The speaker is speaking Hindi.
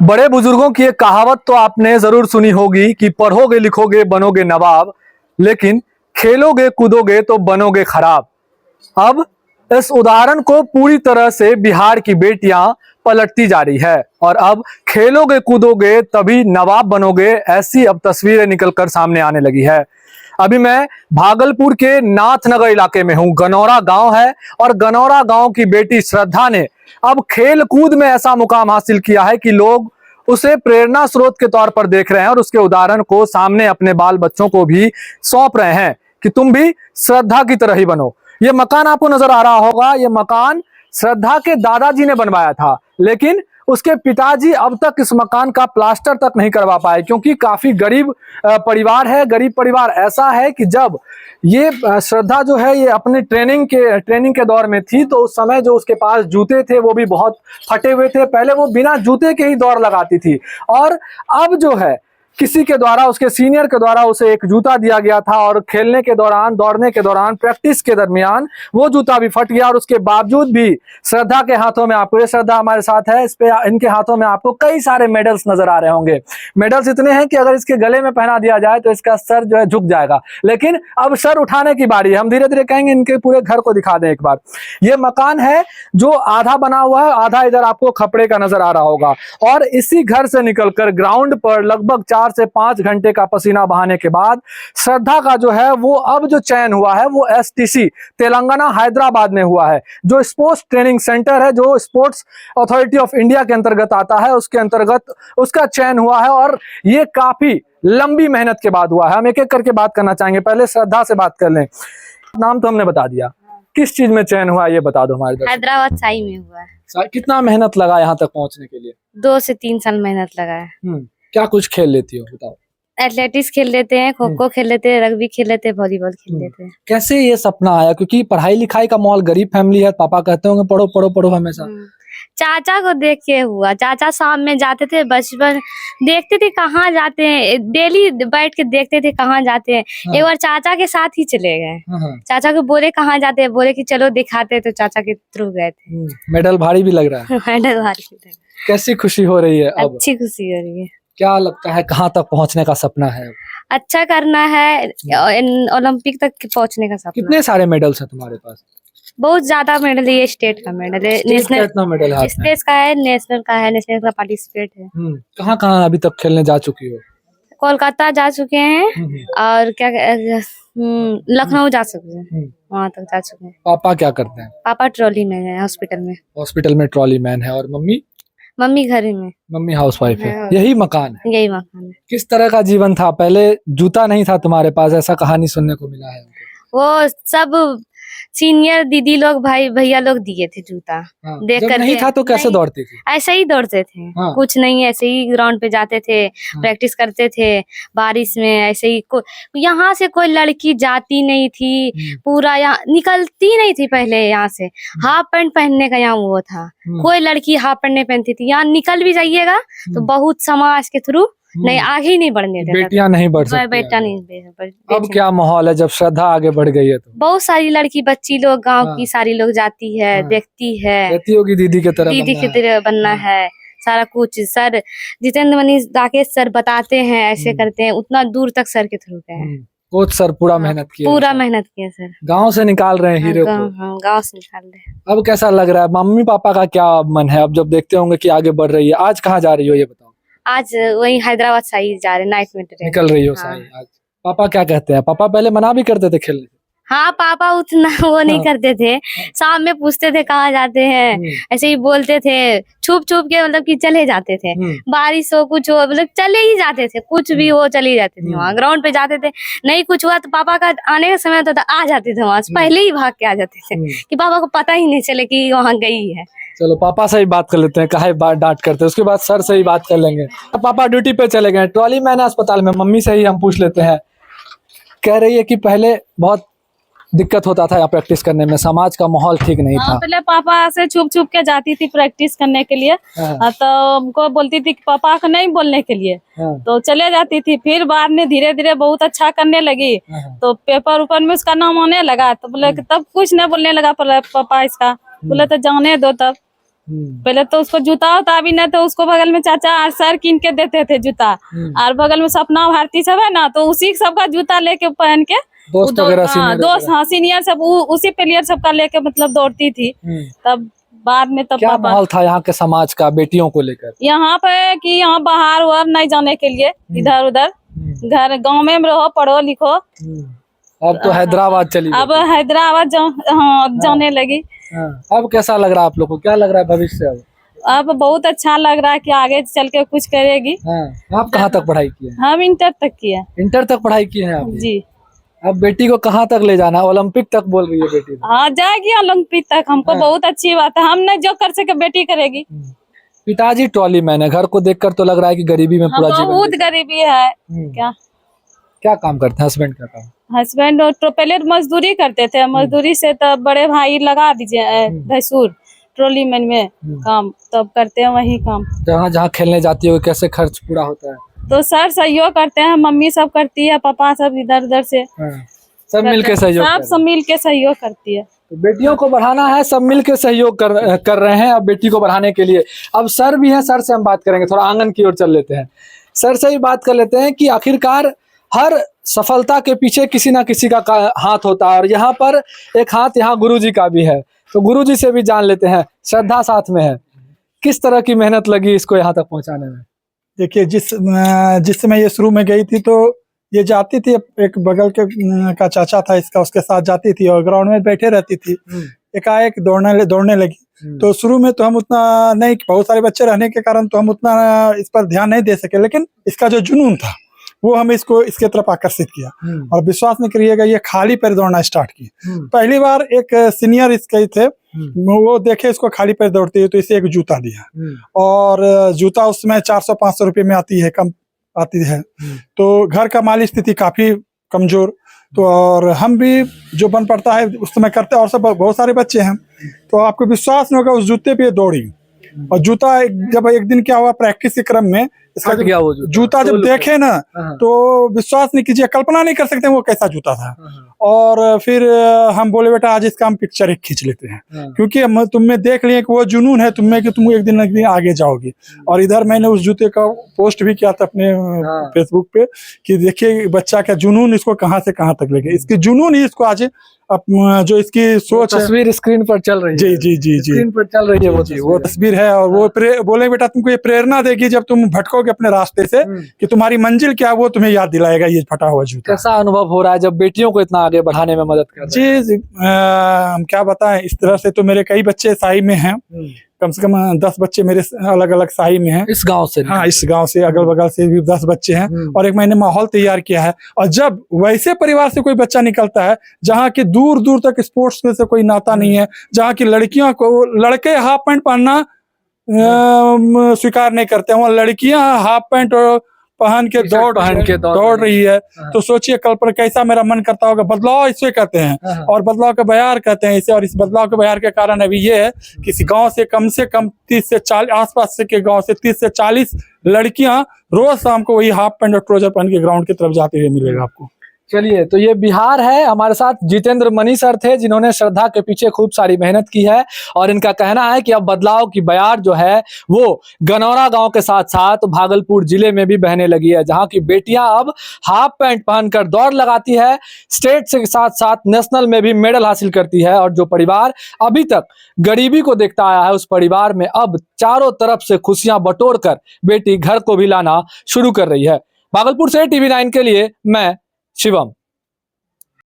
बड़े बुजुर्गों की एक कहावत तो आपने जरूर सुनी होगी कि पढ़ोगे लिखोगे बनोगे नवाब, लेकिन खेलोगे कूदोगे तो बनोगे खराब। अब इस उदाहरण को पूरी तरह से बिहार की बेटियां पलटती जा रही है और अब खेलोगे कूदोगे तभी नवाब बनोगे, ऐसी अब तस्वीरें निकलकर सामने आने लगी है। अभी मैं भागलपुर के नाथनगर इलाके में हूं। गनौरा गांव है और गनौरा गांव की बेटी श्रद्धा ने अब खेल कूद में ऐसा मुकाम हासिल किया है कि लोग उसे प्रेरणा स्रोत के तौर पर देख रहे हैं और उसके उदाहरण को सामने अपने बाल बच्चों को भी सौंप रहे हैं कि तुम भी श्रद्धा की तरह ही बनो। ये मकान आपको नजर आ रहा होगा, ये मकान श्रद्धा के दादाजी ने बनवाया था, लेकिन उसके पिताजी अब तक इस मकान का प्लास्टर तक नहीं करवा पाए क्योंकि काफी गरीब परिवार है। गरीब परिवार ऐसा है कि जब ये श्रद्धा जो है ये अपने ट्रेनिंग के दौर में थी तो उस समय जो उसके पास जूते थे वो भी बहुत फटे हुए थे। पहले वो बिना जूते के ही दौड़ लगाती थी और अब जो है किसी के द्वारा, उसके सीनियर के द्वारा उसे एक जूता दिया गया था और खेलने के दौरान, दौड़ने के दौरान, प्रैक्टिस के दरमियान वो जूता भी फट गया और उसके बावजूद भी श्रद्धा के हाथों में, आपको ये श्रद्धा हमारे साथ है, इस पे इनके हाथों में आपको कई सारे मेडल्स नजर आ रहे होंगे। मेडल्स इतने हैं कि अगर इसके गले में पहना दिया जाए तो इसका सर जो है झुक जाएगा, लेकिन अब सर उठाने की बारी है। हम धीरे धीरे कहेंगे, इनके पूरे घर को दिखा दें एक बार। ये मकान है जो आधा बना हुआ है, आधा इधर आपको खपड़े का नजर आ रहा होगा और इसी घर से निकलकर ग्राउंड पर लगभग 4 से 5 घंटे का पसीना बहाने के बाद श्रद्धा का जो है वो अब जो चयन हुआ है वो एसटीसी तेलंगाना हैदराबाद में हुआ है, जो स्पोर्ट्स ट्रेनिंग सेंटर है, जो स्पोर्ट्स अथॉरिटी ऑफ इंडिया के अंतर्गत आता है, उसके अंतर्गत उसका चयन हुआ है और ये काफी लंबी मेहनत के बाद हुआ है। हम एक एक करके बात करना चाहेंगे, पहले श्रद्धा से बात कर लें। नाम तो हमने बता दिया, किस चीज में चयन हुआ ये बता दो हमारे दर्शक। हैदराबाद साई में हुआ है। कितना मेहनत लगा यहाँ तक पहुंचने के लिए? 2 से 3 साल मेहनत लगा है। क्या कुछ खेल लेती हो बताओ? एथलेटिक्स खेल लेते हैं, खो खो खेल लेते हैं, रग्बी खेल लेते हैं, वॉलीबॉल खेल लेते हैं। कैसे ये सपना आया? क्योंकि पढ़ाई लिखाई का माहौल, गरीब फैमिली है, पापा कहते होंगे पढ़ो पढ़ो पढ़ो हमेशा। चाचा को देख के हुआ। चाचा शाम में जाते थे, बचपन देखते थे कहाँ जाते हैं, डेली बैठ के देखते थे कहाँ जाते हैं। एक बार चाचा के साथ ही चले गए। चाचा को बोले कहाँ जाते हैं, बोले कि चलो दिखाते हैं, तो चाचा के थ्रू गए थे। मेडल भारी भी लग रहा है। मेडल भारी लग रहा है। कैसी खुशी हो रही है अब? अच्छी खुशी हो रही है। क्या लगता है कहाँ तक पहुँचने का सपना है? अच्छा करना है, ओलंपिक तक पहुँचने का सपना। कितने सारे मेडल्स हैं तुम्हारे पास? बहुत ज्यादा मेडल है। ये स्टेट का मेडल है, नेशनल मेडल है, स्टेट का है, नेशनल का है, नेशनल का पार्टिसिपेट है। कहाँ कहाँ अभी तक खेलने जा चुकी हो? कोलकाता जा चुके हैं और क्या लखनऊ जा चुके हैं, वहाँ तक जा चुके हैं। पापा क्या करते हैं? पापा ट्रॉली में है, हॉस्पिटल में। हॉस्पिटल में ट्रॉली मैन है। और मम्मी? मम्मी घर में। मम्मी हाउसवाइफ है। यही मकान है? यही मकान है। किस तरह का जीवन था? पहले जूता नहीं था तुम्हारे पास, ऐसा कहानी सुनने को मिला है। वो सब सीनियर दीदी लोग, भाई भैया लोग दिए थे जूता। देख कर नहीं था तो कैसे दौड़ती थी? ऐसे ही दौड़ते थे। कुछ नहीं, ऐसे ही ग्राउंड पे जाते थे, प्रैक्टिस करते थे बारिश में। ऐसे ही यहाँ से कोई लड़की जाती नहीं थी, पूरा यहाँ निकलती नहीं थी पहले। यहाँ से हाफ पैंट पहनने का यहाँ वो था, कोई लड़की हाफ पैंट नहीं पहनती थी। यहाँ निकल भी जाइएगा तो बहुत समाज के थ्रू नहीं, आगे ही नहीं बढ़ने देता। बेटियां नहीं बढ़ सकती। बेटा नहीं। अब क्या माहौल है जब श्रद्धा आगे बढ़ गई है? तो बहुत सारी लड़की बच्ची लोग, गांव की सारी लोग जाती है, देखती है, कहती होगी दीदी की तरह बनना है। सारा कुछ सर जितेंद्र मनीष राकेश सर बताते हैं, ऐसे करते हैं, उतना दूर तक सर के थ्रू गए। कोच सर पूरा मेहनत किया, पूरा मेहनत किया सर। गांव से निकाल रहे हैं हीरो को। गांव से निकाल रहे हैं। अब कैसा लग रहा है? मम्मी पापा का क्या मन है अब जब देखते होंगे कि आगे बढ़ रही है? आज कहाँ जा रही हो ये बताओ? आज वही हैदराबाद साई जा रहे, नाइट में निकल रही हो साई आज। पापा क्या कहते हैं? पापा पहले मना भी करते थे खेलने? हाँ, पापा उतना वो नहीं करते थे। शाम में पूछते थे कहाँ जाते हैं, ऐसे ही बोलते थे, छुप छुप के मतलब कि चले जाते थे। बारिश हो कुछ हो मतलब चले ही जाते थे, कुछ भी हो चले जाते थे। वहाँ ग्राउंड पे जाते थे, नहीं कुछ हुआ तो पापा का आने का समय होता था, आ जाते थे वहाँ से, पहले ही भाग के आ जाते थे कि पापा को पता ही नहीं चले कि वहाँ गई है। चलो पापा से ही बात कर लेते हैं, काहे डांट करते हैं, उसके बाद सर से ही बात कर लेंगे। पापा ड्यूटी पे चले गए, ट्रॉली मैन है अस्पताल में। मम्मी से ही हम पूछ लेते हैं। कह रही है कि पहले बहुत दिक्कत होता था यहाँ प्रैक्टिस करने में, समाज का माहौल ठीक नहीं था। पहले पापा से छुप छुप के जाती थी प्रैक्टिस करने के लिए, तो हमको बोलती थी कि पापा को नहीं बोलने के लिए, तो चले जाती थी। फिर बाद में धीरे धीरे बहुत अच्छा करने लगी, तो पेपर ऊपर में उसका नाम होने लगा, तो बोले तब कुछ नहीं बोलने लगा पापा इसका। बोले तो जाने दो तब। पहले तो उसको जूता होता भी ना, तो उसको बगल में चाचा और सर कीन के देते थे जूता, और बगल में सपना भारती सब है ना, तो उसी सबका जूता लेके पहन के दोस्त वगैरह दोस्त, हाँ सीनियर सब उसी प्लेयर सबका लेके मतलब दौड़ती थी। तब बाद में तब क्या माहौल था यहाँ के समाज का बेटियों को लेकर? यहाँ पे कि यहाँ बाहर वाहर नहीं जाने के लिए, इधर उधर घर गाँव में रहो, पढ़ो लिखो। अब तो हैदराबाद चली अब हैदराबाद जाने लगी। अब कैसा लग रहा है आप लोग को? क्या लग रहा है भविष्य? अब बहुत अच्छा लग रहा है कि आगे चल के कुछ करेगी। आप कहाँ तक पढ़ाई किए? हम इंटर तक किए। इंटर तक पढ़ाई किए हैं आप? जी। अब बेटी को कहाँ तक ले जाना? ओलंपिक तक बोल रही है बेटी। हाँ जाएगी ओलंपिक तक, हमको बहुत अच्छी बात है। हमने जो कर सके बेटी करेगी। पिताजी ट्रॉली मैन है, घर को देखकर तो लग रहा है कि गरीबी में पूरा जीवन। बहुत गरीबी है। क्या काम करते हैं हस्बैंड? का काम? हस्बैंड तो पहले मजदूरी करते थे, मजदूरी से तब बड़े भाई लगा दीजिए भैंसुर ट्रॉली मैन में काम, तब करते हैं वही काम। जहाँ जहाँ खेलने जाती है कैसे खर्च पूरा होता है? तो सर सहयोग करते हैं, मम्मी सब करती है, पापा सब इधर उधर से सब मिलके सहयोग सब मिल के सहयोग करती है। तो बेटियों को बढ़ाना है, सब मिलके सहयोग कर रहे हैं अब बेटी को बढ़ाने के लिए। अब सर भी हैं, सर से हम बात करेंगे, थोड़ा आंगन की ओर चल लेते हैं। सर से ही बात कर लेते हैं कि आखिरकार हर सफलता के पीछे किसी ना किसी का हाथ होता है, और यहाँ पर एक हाथ यहाँ गुरुजी का भी है। तो गुरुजी से भी जान लेते हैं, श्रद्धा साथ में है, किस तरह की मेहनत लगी इसको यहाँ तक पहुँचाने में? देखिए, जिस समय ये शुरू में गई थी तो ये जाती थी, एक बगल के का चाचा था इसका, उसके साथ जाती थी और ग्राउंड में बैठे रहती थी। एकाएक दौड़ने लगी। तो शुरू में तो हम उतना नहीं, बहुत सारे बच्चे रहने के कारण तो हम उतना इस पर ध्यान नहीं दे सके, लेकिन इसका जो जुनून था वो हमें इसके तरफ आकर्षित किया। और विश्वास नहीं करिएगा, ये खाली पैर दौड़ना स्टार्ट की। पहली बार एक सीनियर इसके थे, वो देखे इसको खाली पैर दौड़ती है तो इसे एक जूता दिया, और जूता उसमें 400-500 रुपये में आती है, कम आती है। तो घर का माली स्थिति काफी कमजोर, तो और हम भी जो बन पड़ता है उस समय करते, और सब बहुत सारे बच्चे हैं। तो आपको विश्वास नहीं होगा, उस जूते पे दौड़ी, और जूता जब एक दिन क्या हुआ, प्रैक्टिस के क्रम में इसका जूता जब देखे ना तो विश्वास नहीं कीजिए, कल्पना नहीं कर सकते वो कैसा जूता था। और फिर हम बोले बेटा आज इसका हम पिक्चर एक खींच लेते हैं, क्योंकि हम तुम में देख लिए कि वो जुनून है तुम में कि तुम एक दिन आगे जाओगे। और इधर मैंने उस जूते का पोस्ट भी किया था अपने फेसबुक पे कि देखिए बच्चा का जुनून इसको कहाँ से कहाँ तक ले गया। इसकी जुनून ही इसको आज जो इसकी सोच है, तस्वीर स्क्रीन पर चल रही है। जी जी जी जी स्क्रीन पर चल रही है वो तस्वीर है। और वो बोले बेटा तुमको ये प्रेरणा देगी जब तुम भटकोगे अपने रास्ते से, कि तुम्हारी मंजिल क्या वो तुम्हें याद दिलाएगा ये फटा हुआ जूता। कैसा अनुभव हो रहा है जब बेटियों को इतना आगे बढ़ाने में मदद कर रहे हैं? जी हम क्या बताएं, इस तरह से तो मेरे कई बच्चे साई में हैं, कम से कम 10 बच्चे मेरे अलग अलग साई में हैं। इस गांव से? हाँ, इस गांव से, अगल बगल से भी 10 बच्चे हैं। और एक मैंने माहौल तैयार किया है। और जब वैसे परिवार से कोई बच्चा निकलता है जहाँ की दूर दूर तक स्पोर्ट्स से कोई नाता नहीं है, जहाँ की लड़कियों को, लड़के हाफ पैंट पहनना स्वीकार नहीं करते हैं, वहाँ लड़कियां हाफ पैंट पहन के दौड़ रही है। तो सोचिए कल्पना कैसा मेरा मन करता होगा। बदलाव इसे कहते हैं, और बदलाव का बयार कहते हैं इसे। और इस बदलाव के बयार के कारण अभी ये है कि इस गांव से कम 30 से 40 आसपास से के गांव से 30 से 40 लड़कियां रोज शाम को वही हाफ पैंट और ट्राउजर पहन के ग्राउंड की तरफ जाते हुए मिलेगा आपको। चलिए, तो ये बिहार है, हमारे साथ जितेंद्र मनी सर थे जिन्होंने श्रद्धा के पीछे खूब सारी मेहनत की है। और इनका कहना है कि अब बदलाव की बयार जो है वो गनौरा गांव के साथ साथ भागलपुर जिले में भी बहने लगी है, जहां की बेटियां अब हाफ पैंट पहनकर दौड़ लगाती है, स्टेट से साथ साथ नेशनल में भी मेडल हासिल करती है। और जो परिवार अभी तक गरीबी को देखता आया है, उस परिवार में अब चारों तरफ से खुशियां बटोर कर बेटी घर को भी लाना शुरू कर रही है। भागलपुर से TV9 के लिए मैं शिवम।